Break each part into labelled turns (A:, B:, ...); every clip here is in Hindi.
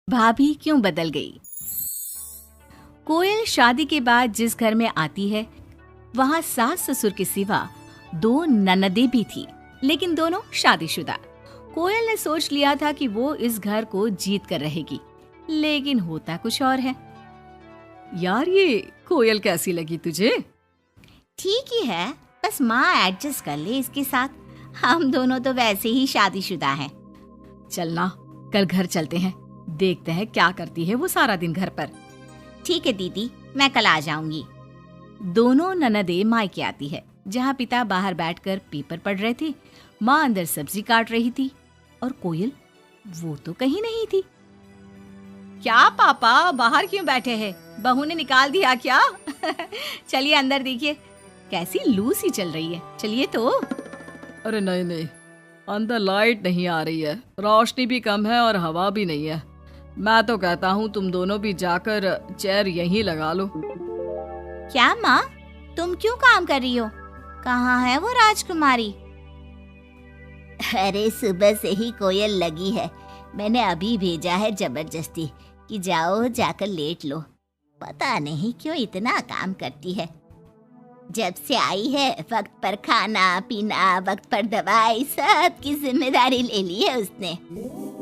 A: भाभी क्यों बदल गई। कोयल शादी के बाद जिस घर में आती है वहाँ सास ससुर के सिवा 2 ननदें भी थी, लेकिन दोनों शादीशुदा। कोयल ने सोच लिया था कि वो इस घर को जीत कर रहेगी, लेकिन होता कुछ और है। यार ये कोयल कैसी लगी तुझे?
B: ठीक ही है, बस माँ एडजस्ट कर ले इसके साथ। हम दोनों तो वैसे ही शादीशुदा हैं।
A: चलना कल घर चलते हैं, देखते हैं क्या करती है वो सारा दिन घर पर।
B: ठीक है दीदी, मैं कल आ जाऊंगी।
A: दोनों ननदें मायके आती है, जहाँ पिता बाहर बैठकर पेपर पढ़ रहे थे, माँ अंदर सब्जी काट रही थी और कोयल वो तो कहीं नहीं थी। क्या पापा बाहर क्यों बैठे हैं? बहू ने निकाल दिया क्या? चलिए अंदर देखिए, कैसी लू सी चल रही है। चलिए तो।
C: अरे नहीं नहीं, अंदर लाइट नहीं आ रही है, रोशनी भी कम है और हवा भी नहीं है। मैं तो कहता हूँ तुम दोनों भी जाकर चेयर यहीं लगा लो।
B: क्या माँ, तुम क्यों काम कर रही हो? कहाँ है वो राजकुमारी? अरे सुबह से ही कोयल लगी है, मैंने अभी भेजा है जबरदस्ती कि जाओ जाकर लेट लो। पता नहीं क्यों इतना काम करती है। जब से आई है वक्त पर खाना पीना, वक्त पर दवाई, सब की जिम्मेदारी ले ली है उसने।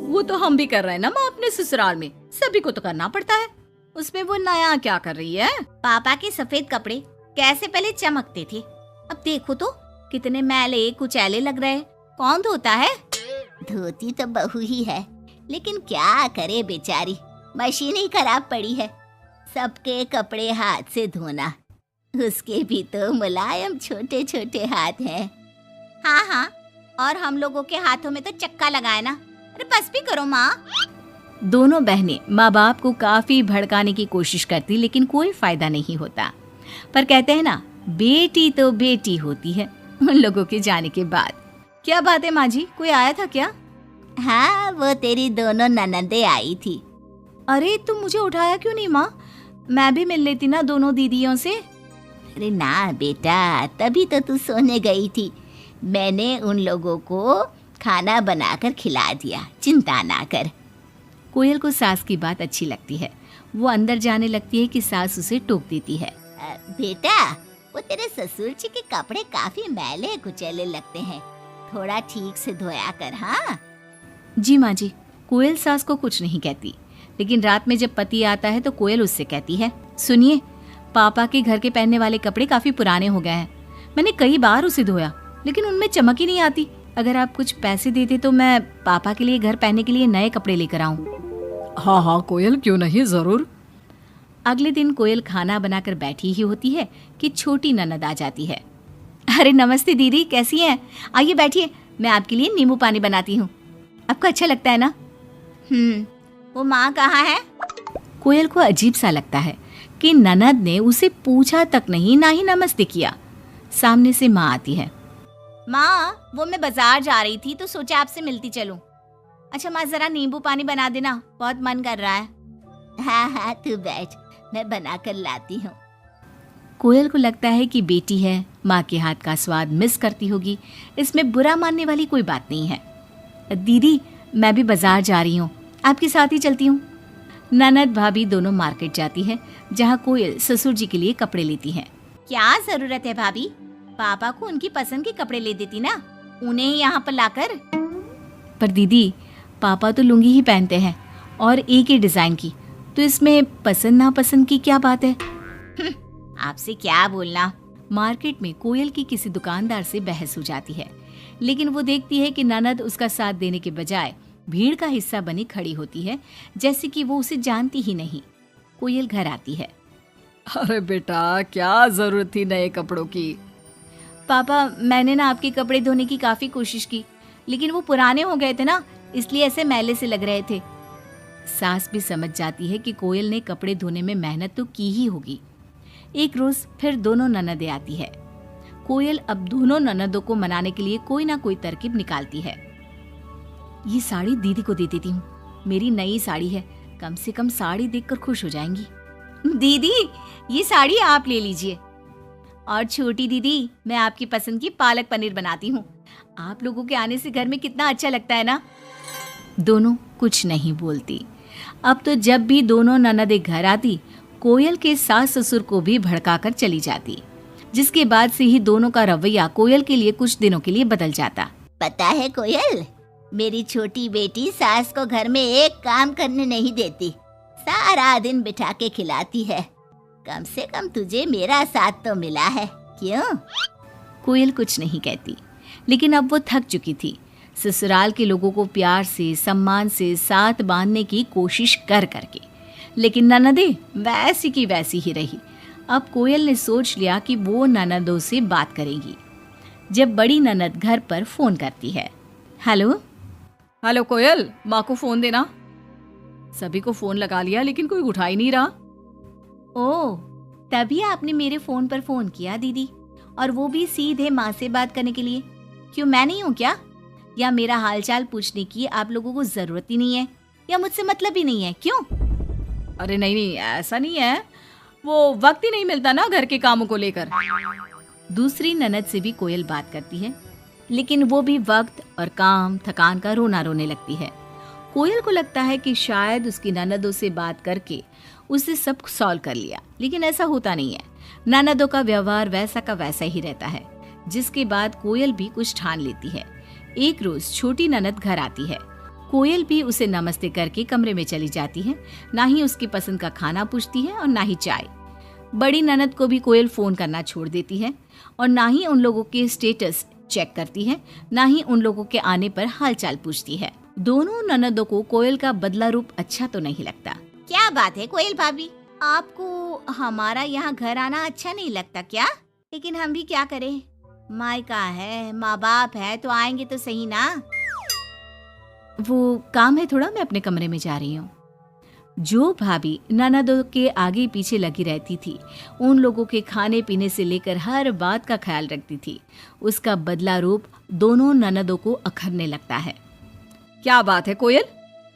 A: वो तो हम भी कर रहे हैं ना माँ, अपने ससुराल में सभी को तो करना पड़ता है। उसमें वो नया क्या कर रही है?
B: पापा के सफेद कपड़े कैसे पहले चमकते थे, अब देखो तो कितने मैले कुचैले लग रहे। कौन धोता है? धोती तो बहू ही है, लेकिन क्या करे बेचारी, मशीन ही खराब पड़ी है। सबके कपड़े हाथ से धोना, उसके भी तो मुलायम छोटे छोटे हाथ हैं। हाँ हाँ, और हम लोगों के हाथों में तो चक्का लगाए ना। अरे बस भी करो माँ।
A: दोनों बहनें माँ बाप को काफी भड़काने की कोशिश करती, लेकिन कोई फायदा नहीं होता। पर कहते हैं ना, बेटी तो बेटी होती है उन लोगों के जाने के बाद। क्या बात है माँ जी, कोई आया था क्या?
B: हाँ, वो तेरी दोनों ननदें आई थी।
A: अरे तुम मुझे उठाया क्यों नहीं माँ? मैं भी मिल लेती ना दोनों दीदियों से।
B: अरे ना बेटा, तभी तो तू सोने गई थी। मैंने उन लोगों को खाना बनाकर खिला दिया, चिंता ना कर।
A: कोयल को सास की बात अच्छी लगती है, वो अंदर जाने लगती है कि सास उसे टोक देती है।
B: बेटा, वो तेरे ससुर जी के कपड़े काफी मैले कुचैले लगते हैं, थोड़ा ठीक से धोया कर। हाँ
A: जी माँ जी। कोयल सास को कुछ नहीं कहती, लेकिन रात में जब पति आता है तो कोयल उससे कहती है, सुनिए, पापा के घर के पहनने वाले कपड़े काफी पुराने हो गए हैं। मैंने कई बार उसे धोया, लेकिन उनमें चमक ही नहीं आती। अगर आप कुछ पैसे देते तो मैं पापा के लिए घर पहनने के लिए नए कपड़े लेकर आऊं।
C: हाँ हाँ कोयल, क्यों नहीं, जरूर।
A: अगले दिन कोयल खाना बनाकर बैठी ही होती है कि छोटी ननद आ जाती है। अरे नमस्ते दीदी, कैसी हैं? आइए बैठिए, मैं आपके लिए नींबू पानी बनाती हूँ, आपको अच्छा लगता है ना?
B: वो माँ कहाँ है?
A: कोयल को अजीब सा लगता है कि ननद ने उसे पूछा तक नहीं, ना ही नमस्ते किया। सामने से माँ आती है।
B: माँ, वो मैं बाजार जा रही थी तो सोचा आपसे मिलती चलूं। अच्छा माँ, जरा नींबू पानी बना देना, बहुत मन कर रहा है। हाँ हाँ, तू बैठ, मैं बना कर लाती हूँ।
A: कोयल को लगता है कि बेटी है, माँ के हाथ का स्वाद मिस करती होगी। इसमें बुरा मानने वाली कोई बात नहीं है। दीदी, मैं भी बाजार जा रही हूँ, आपके साथ ही चलती हूँ। ननद भाभी दोनों मार्केट जाती है, जहाँ कोयल ससुर जी के लिए कपड़े लेती है।
B: क्या जरूरत है भाभी, पापा को उनकी पसंद के कपड़े ले देती ना, उन्हें ही यहाँ पर लाकर।
A: पर दीदी, पापा तो लुंगी ही पहनते हैं और एक ही डिजाइन की, तो इसमें पसंद नापसंद की क्या बात है?
B: आपसे क्या बोलना।
A: मार्केट में कोयल की किसी दुकानदार से बहस हो जाती है, लेकिन वो देखती है कि ननद उसका साथ देने के बजाय भीड़ का हिस्सा बनी खड़ी होती है, जैसे कि वो उसे जानती ही नहीं। कोयल घर आती है।
C: अरे बेटा, क्या जरूरत थी नए कपड़ों की?
A: पापा, मैंने ना आपके कपड़े धोने की काफी कोशिश की, लेकिन वो पुराने हो गए थे ना, इसलिए ऐसे मैले से लग रहे थे। सास भी समझ जाती है कि कोयल ने कपड़े धोने में मेहनत तो की ही होगी। एक रोज फिर दोनों ननदें आती है। कोयल अब दोनों ननदों को मनाने के लिए कोई ना कोई तरकीब निकालती है। ये साड़ी दीदी को दे देती हूँ, मेरी नई साड़ी है, कम से कम साड़ी देखकर खुश हो जाएंगी। दीदी, ये साड़ी आप ले लीजिए। और छोटी दीदी, मैं आपकी पसंद की पालक पनीर बनाती हूँ, आप लोगों के आने से घर में कितना अच्छा लगता है ना। दोनों कुछ नहीं बोलती, अब तो जब भी दोनों ननदें घर आती, कोयल के सास ससुर को भी भड़काकर चली जाती, जिसके बाद से ही दोनों का रवैया कोयल के लिए कुछ दिनों के लिए बदल जाता।
B: पता है कोयल, मेरी छोटी बेटी सास को घर में एक काम करने नहीं देती, सारा दिन बिठा के खिलाती है। कम से कम तुझे मेरा साथ तो मिला है, क्यों?
A: कोयल कुछ नहीं कहती, लेकिन अब वो थक चुकी थी। ससुराल के लोगों को प्यार से सम्मान से साथ बांधने की कोशिश कर करके, लेकिन ननदें वैसी की वैसी ही रही। अब कोयल ने सोच लिया कि वो ननदों से बात करेगी। जब बड़ी ननद घर पर फोन करती है, हेलो
C: हेलो कोयल, माँ को फोन देना। सभी को फोन लगा लिया लेकिन कोई उठा ही नहीं रहा।
A: ओह, तभी आपने मेरे फोन पर फोन किया दीदी, और वो भी सीधे माँ से बात करने के लिए। क्यों, मैं नहीं हूँ क्या? या मेरा हालचाल पूछने की आप लोगों को जरूरत ही नहीं है, या मुझसे मतलब ही नहीं है? क्यों?
C: अरे नहीं नहीं, ऐसा नहीं है, वो वक्त ही नहीं मिलता ना घर के कामों को लेकर।
A: दूसरी ननद से भी कोयल बात करती है, लेकिन वो भी वक्त और काम थकान का रोना रोने लगती है। कोयल को लगता है कि शायद उसकी ननदों से बात करके उससे सब सॉल्व कर लिया, लेकिन ऐसा होता नहीं है। ननदों का व्यवहार वैसा का वैसा ही रहता है, जिसके बाद कोयल भी कुछ ठान लेती है। एक रोज छोटी ननद घर आती है। कोयल भी उसे नमस्ते करके कमरे में चली जाती है। ना ही उसकी पसंद का खाना पूछती है और ना ही चाय। बड़ी ननद को भी कोयल फोन करना छोड़ देती है, और ना ही उन लोगों के स्टेटस चेक करती है, ना ही उन लोगों के आने पर हालचाल पूछती है। दोनों ननदों को कोयल का बदला रूप अच्छा तो नहीं लगता।
B: क्या बात है कोयल भाभी, आपको हमारा यहाँ घर आना अच्छा नहीं लगता क्या?
A: लेकिन हम भी क्या करें, मायका है, माँ बाप है, तो आएंगे तो सही ना। वो काम है थोड़ा, मैं अपने कमरे में जा रही हूँ। जो भाभी ननदों के आगे पीछे लगी रहती थी, उन लोगों के खाने पीने से लेकर हर बात का ख्याल रखती थी, उसका बदला रूप दोनों ननदों को अखरने लगता है।
C: क्या बात है कोयल,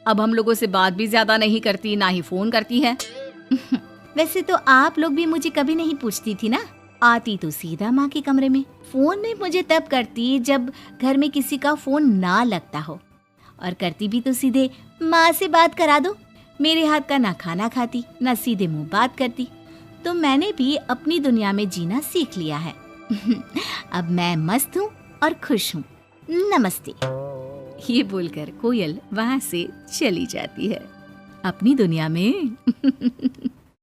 C: अब हम लोगों से बात भी ज्यादा नहीं करती, ना ही फोन करती है।
A: वैसे तो आप लोग भी मुझे कभी नहीं पूछती थी ना, आती तो सीधा माँ के कमरे में। फोन में मुझे तब करती जब घर में किसी का फोन ना लगता हो, और करती भी तो सीधे माँ से बात करा दो। मेरे हाथ का ना खाना खाती, ना सीधे मुंह बात करती। तो मैंने भी अपनी दुनिया में जीना सीख लिया है। अब मैं मस्त हूँ और खुश हूँ। नमस्ते। ये बोलकर कोयल वहां से चली जाती है अपनी दुनिया में।